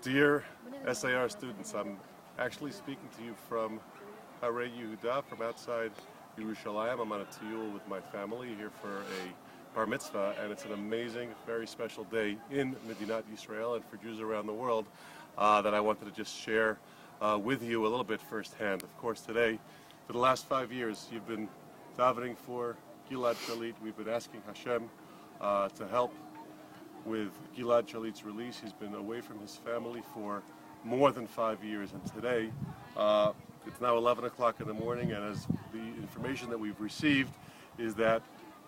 Dear SAR students, I'm actually speaking to you from Harei Yehuda, from outside Yerushalayim. I'm on a tiyul with my family here for a bar mitzvah, and it's an amazing, very special day in Medinat Yisrael and for Jews around the world that I wanted to just share with you a little bit firsthand. Of course, today, for the last 5 years, you've been davening for Gilad Shalit. We've been asking Hashem to help with Gilad Shalit's release. He's been away from his family for more than 5 years, and today it's now 11 o'clock in the morning, and as the information that we've received is that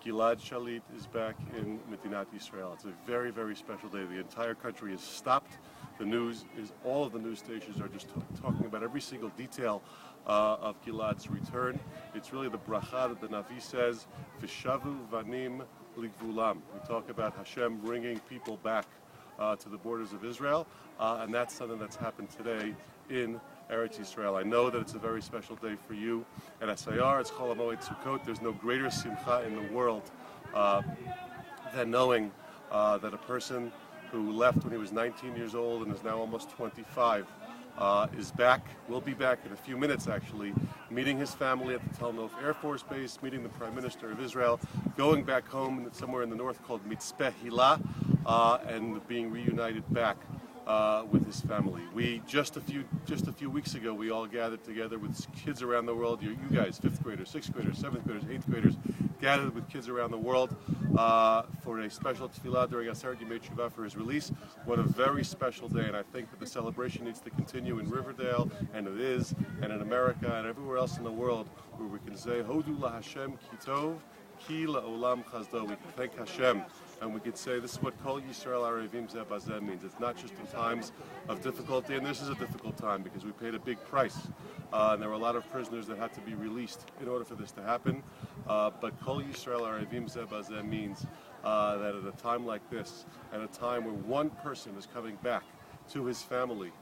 Gilad Shalit is back in Medinat Yisrael. It's a very, very special day. The entire country is stopped. The news is, all of the news stations are just talking about every single detail of Gilad's return. It's really the bracha that the Navi says, V'shavu vanim ligvulam. We talk about Hashem bringing people back to the borders of Israel, and that's something that's happened today in Eretz Yisrael. I know that it's a very special day for you at SAR. It's Chol HaMoed Sukkot. There's no greater simcha in the world than knowing that a person who left when he was 19 years old and is now almost 25 is back, will be back in a few minutes actually, meeting his family at the Tel Nof Air Force Base, meeting the Prime Minister of Israel, going back home somewhere in the north called Mitzpeh Hilah, and being reunited back with his family. We just a few weeks ago, we all gathered together with kids around the world. You guys, 5th graders, 6th graders, 7th graders, 8th graders, gathered with kids around the world for a special tefillah during SAR Gilad for his release. What a very special day, and I think that the celebration needs to continue in Riverdale, and it is, and in America, and everywhere else in the world, where we can say, Hodu la Hashem ki tov, ki la'olam chazdo. We can thank Hashem, and we could say this is what Kol Yisrael Arevim Zeh Bazeh means. It's not just in times of difficulty, and this is a difficult time because we paid a big price, and there were a lot of prisoners that had to be released in order for this to happen. But Kol Yisrael Arevim Zeh Bazeh means that at a time like this, at a time where one person is coming back to his family,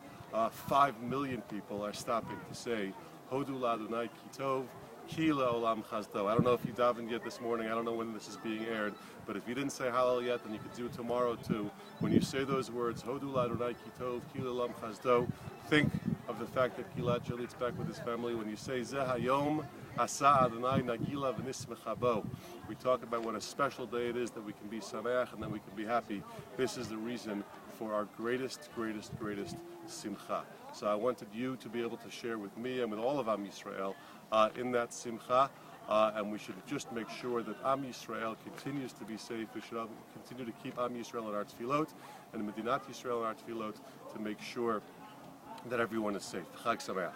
5 million people are stopping to say, Hodu la'Adonai ki tov, ki la'olam chazdo. I don't know if you davened yet this morning. I don't know when this is being aired. But if you didn't say Hallel yet, then you could do it tomorrow too. When you say those words, Hodu la'Adonai ki tov, ki la'olam chazdo, think of the fact that Gilad Shalit's back with his family. When you say Zeh hayom asa Adonai nagila v'nismecha bo, we talk about what a special day it is, that we can be sameach and that we can be happy. This is the reason for our greatest simcha. So I wanted you to be able to share with me and with all of Am Yisrael in that simcha, and we should just make sure that Am Yisrael continues to be safe. We should continue to keep Am Yisrael in our tefillot and Medinat Yisrael in our tefillot to make sure that everyone is safe. Chag Sameach.